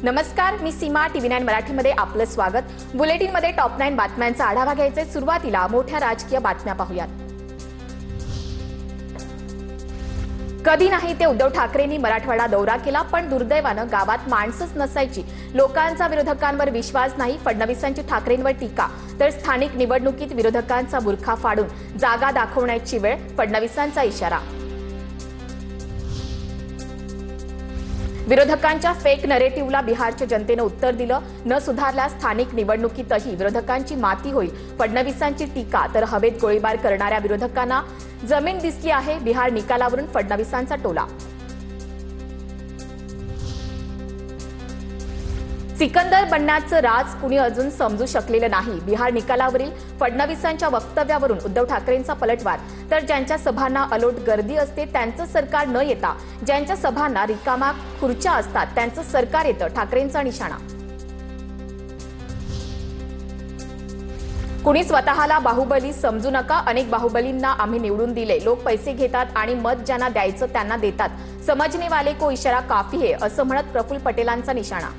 नमस्कार, मी सीमा TV9 मराठीमध्ये आपलं स्वागत। बुलेटिनमध्ये टॉप 9 बातम्यांचा आढावा घ्यायचे। सुरुवातीला मोठ्या राजकीय बातम्या पाहूयात। कधी नाही ते उद्धव ठाकरेंनी मराठवाडा दौरा केला, पण दुर्दैवानं गावात माणसंच नसायची। लोकांचा विरोधकांवर विश्वास नाही, फडणवीसांची ठाकरेंवर टीका। तर स्थानिक निवडणुकीत विरोधकांचा बुरखा फाडून जागा दाखवण्याची वेळ, फडणवीसांचा इशारा। विरोधकांच्या फेक नरेटिव्हला बिहारच्या जनतेने उत्तर दिलं। न सुधारल्यास स्थानिक निवडणुकीतही विरोधकांची माती होईल, फडणवीसांची टीका। तर हवेत गोळीबार करणाऱ्या विरोधकांना जमीन दिसली आहे, बिहार निकालावरून फडणवीसांचा टोला। सिकंदर बनण्याचं राज कुणी अजून समजू शकलेलं नाही, बिहार निकालावरील फडणवीसांच्या वक्तव्यावरून उद्धव ठाकरेंचा पलटवार। तर ज्यांच्या सभांना अलोट गर्दी असते त्यांचं सरकार न येता ज्यांच्या सभांना रिकामा खुर्च्या असतात त्यांचं सरकार येतं, ठाकरेंचा निशाणा। कुणी स्वतःला बाहुबली समजू नका, अनेक बाहुबलींना आम्ही निवडून दिले। लोक पैसे घेतात आणि मत ज्यांना द्यायचं त्यांना देतात, समजने वाले को इशारा काफी है, असं म्हणत प्रफुल्ल पटेलांचा निशाणा।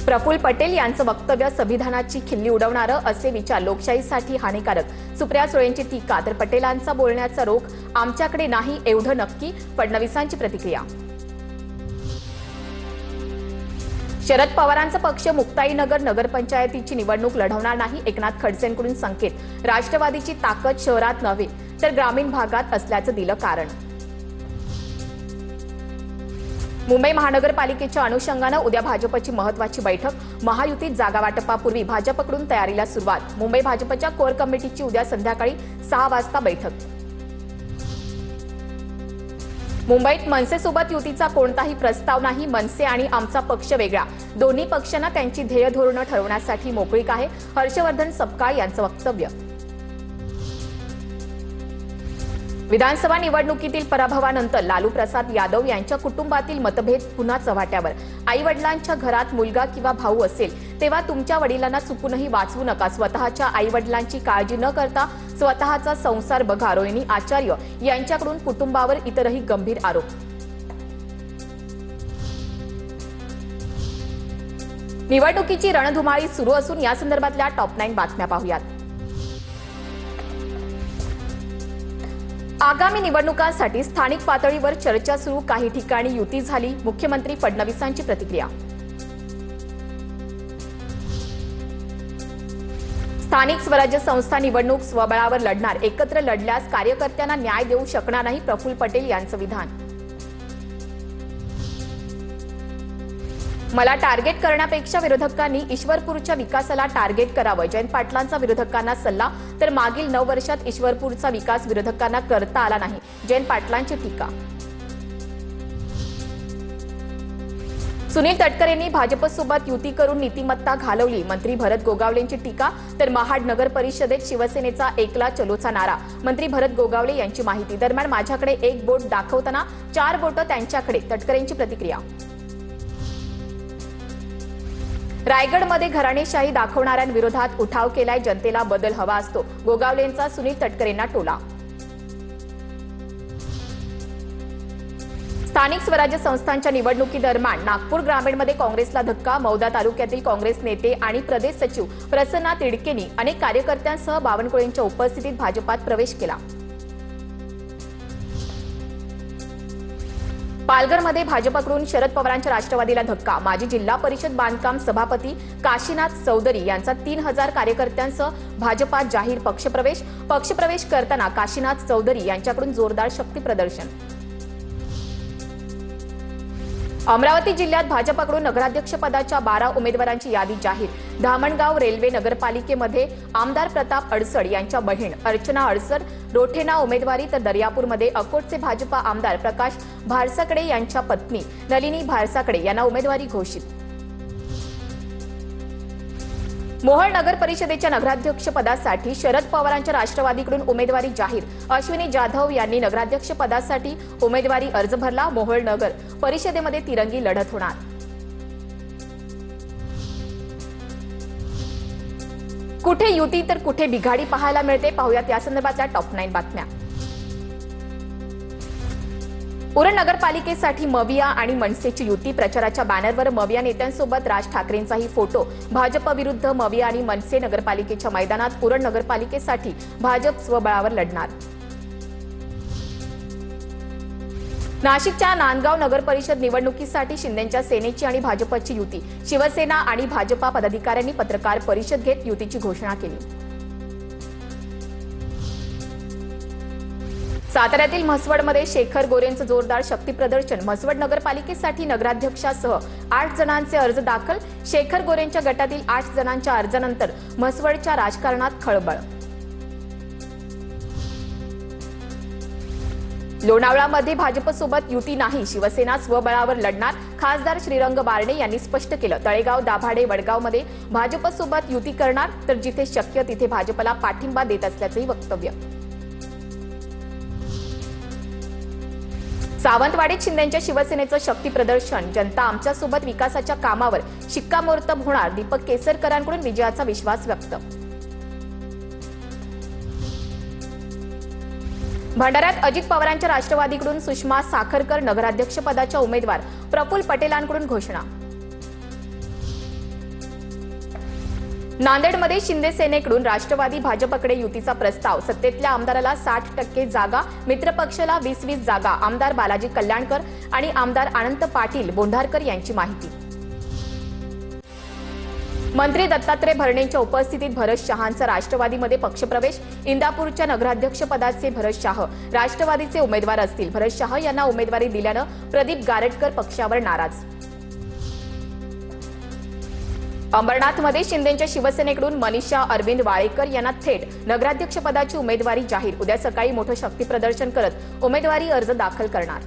प्रफुल्ल पटेल यांचं वक्तव्य संविधानाची खिल्ली उडवणारं, असे विचार लोकशाहीसाठी हानिकारक, सुप्रिया सुळेंची टीका। तर पटेलांचा बोलण्याचा रोख आमच्याकडे नाही एवढं नक्की, फडणवीसांची प्रतिक्रिया। शरद पवारांचा पक्ष मुक्ताईनगर नगरपंचायतीची निवडणूक लढवणार नाही, एकनाथ खडसेंकडून संकेत। राष्ट्रवादीची ताकद शहरात नव्हे तर ग्रामीण भागात असल्याचं दिलं कारण। मुंबई महानगरपालिकेच्या अनुषंगानं उद्या भाजपची महत्त्वाची बैठक, महायुतीत जागा वाटपापूर्वी भाजपकडून तयारीला सुरुवात। मुंबई भाजपच्या कोर कमिटीची उद्या संध्याकाळी 6 वाजता बैठक। मुंबईत मनसेसोबत युतीचा कोणताही प्रस्ताव नाही, मनसे आणि आमचा पक्ष वेगळा, दोन्ही पक्षांना त्यांची ध्येय धोरणं ठरवण्यासाठी मोकळीक आहे, हर्षवर्धन सपकाळ यांचं वक्तव्य। विधानसभा निवडणुकीतील पराभवानंतर लालू प्रसाद यादव यांच्या कुटुंबातील मतभेद पुन्हा चव्हाट्यावर। आई-वडिलांच्या घरात मुलगा किंवा भाऊ असेल तेव्हा तुमच्या वडिलांना चुकूनही वाचवू नका, स्वतःच्या आई-वडिलांची काळजी न करता स्वतःचा संसार बघा, रोहिणी आचार्य यांच्याकडून कुटुंबावर इतरही गंभीर आरोप। निवडणुकीची रणधुमाळी सुरू असून या संदर्भातल्या टॉप 9 बातम्या पाहूयात। आगामी निवडणुकांसाठी स्थानिक पातळीवर चर्चा सुरू, काही ठिकाणी युती झाली, मुख्यमंत्री फडणवीसांची प्रतिक्रिया। स्थानिक स्वराज्य संस्था निवडणूक स्वबळावर लढणार, एकत्र लढल्यास कार्यकर्त्यांना न्याय देऊ शकणार नाही, प्रफुल्ल पटेल यांचं विधान। मला टार्गेट करण्यापेक्षा विरोधकांनी ईश्वरपूरच्या विकासाला टार्गेट करावं, जयंत पाटलांचा विरोधकांना सल्ला। तर मागील 9 वर्षात ईश्वरपूरचा विकास विरोधकांना करता आला नाही, जयंत पाटलांची टीका। सुनील तटकरेंनी भाजपसोबत युती करून नीतिमत्ता घालवली, मंत्री भरत गोगावलेंची टीका। तर महाड नगर परिषदेत शिवसेनेचा एकला चलोचा नारा, मंत्री भरत गोगावले यांची माहिती। दरम्यान माझ्याकडे एक बोट दाखवताना 4 बोटं त्यांच्याकडे, तटकरेंची प्रतिक्रिया। रायगडमध्ये घराणेशाही दाखवणाऱ्यांविरोधात उठाव केलाय, जनतेला बदल हवा असतो, गोगावलेंचा सुनील तटकरेंना टोला। स्थानिक स्वराज्य संस्थांच्या निवडणुकीदरम्यान नागपूर ग्रामीणमध्ये काँग्रेसला धक्का, मौदा तालुक्यातील काँग्रेस नेते आणि प्रदेश सचिव प्रसन्ना तिडकेंनी अनेक कार्यकर्त्यांसह बावनकुळेंच्या उपस्थितीत भाजपात प्रवेश केला। पालघरमध्ये भाजपकडून शरद पवारांच्या राष्ट्रवादीला धक्का, माजी जिल्हा परिषद बांधकाम सभापती काशीनाथ चौधरी यांचा 3000 कार्यकर्त्यांसह भाजपात जाहीर पक्षप्रवेश करताना काशीनाथ चौधरी यांच्याकडून जोरदार शक्ती प्रदर्शन। अमरावती जिल्ह्यात भाजपकडून नगराध्यक्षपदाच्या 12 उमेदवारांची यादी जाहीर, धामणगाव रेल्वे नगरपालिकेमध्ये आमदार प्रताप अडसड यांच्या बहीण अर्चना अडसड रोठेंना उमेदवारी, तर दर्यापूरमध्ये अकोटचे भाजपा आमदार प्रकाश भारसाकडे यांच्या पत्नी नलिनी भारसाकडे यांना उमेदवारी घोषित। मोहोळ नगर परिषदेच्या नगराध्यक्षपदासाठी शरद पवारांच्या राष्ट्रवादीकडून उमेदवारी जाहीर, अश्विनी जाधव यांनी नगराध्यक्षपदासाठी उमेदवारी अर्ज भरला, मोहोळ नगर परिषदेमध्ये तिरंगी लढत होणार। कुठे युती तर कुठे बिघाडी पाहायला मिळते, पाहूयात या संदर्भातल्या टॉप 9 बातम्या। उरण नगरपालिकेसाठी मविया आणि मनसेची युती, प्रचाराच्या बॅनरवर मविया नेत्यांसोबत राज ठाकरेंचाही फोटो। भाजप विरुद्ध मविया आणि मनसे नगरपालिकेच्या मैदानात उरण नगरपालिकेसाठी भाजप स्वबळावर लढणार। नाशिकच्या नांदगाव नगर परिषद निवडणुकीसाठी शिंदेंच्या सेनेची आणि भाजपची युती, शिवसेना आणि भाजपा पदाधिकाऱ्यांनी पत्रकार परिषद घेत युतीची घोषणा केली। साताऱ्यातील म्हसवडमध्ये शेखर गोरेंचं जोरदार शक्तीप्रदर्शन, म्हसवड नगरपालिकेसाठी नगराध्यक्षासह 8 जणांचे अर्ज दाखल, शेखर गोरेंच्या गटातील 8 जणांच्या अर्जानंतर म्हसवडच्या राजकारणात खळबळ। लोणावळामध्ये भाजपसोबत युती नाही, शिवसेना स्वबळावर लढणार, खासदार श्रीरंग बारणे यांनी स्पष्ट केलं। तळेगाव, दाभाडे, वडगावमध्ये भाजपसोबत युती करणार, तर जिथे शक्य तिथे भाजपला पाठिंबा देत असल्याचंही वक्तव्य। सावंतवाडीत शिंदेंच्या शिवसेनेचं शक्तीप्रदर्शन, जनता आमच्यासोबत विकासाच्या कामावर शिक्कामोर्तब होणार, दीपक केसरकरांकडून विजयाचा विश्वास व्यक्त। भंडाऱ्यात अजित पवारांच्या राष्ट्रवादीकडून सुषमा साखरकर नगराध्यक्षपदाच्या उमेदवार, प्रफुल्ल पटेलांकडून घोषणा। नांदेडमध्ये शिंदे सेनेकडून राष्ट्रवादी भाजपकडे युतीचा प्रस्ताव, सत्तेतल्या आमदाराला 60% जागा, मित्रपक्षाला 20-20 जागा, आमदार बालाजी कल्याणकर आणि आमदार अनंत पाटील बोंढारकर यांची माहिती। मंत्री दत्तात्रय भरणेंच्या उपस्थितीत भरत शहांचा राष्ट्रवादीमध्ये पक्षप्रवेश, इंदापूरच्या नगराध्यक्षपदाचे भरत शाह राष्ट्रवादीचे उमेदवार असतील। भरत शाह यांना उमेदवारी दिल्यानं प्रदीप गारटकर पक्षावर नाराज। अंबरनाथमध्ये शिंदेंच्या शिवसेनेकडून मनीषा अरविंद वाळेकर यांना थेट नगराध्यक्षपदाची उमेदवारी जाहीर, उद्या सकाळी मोठं शक्तीप्रदर्शन करत उमेदवारी अर्ज दाखल करणार।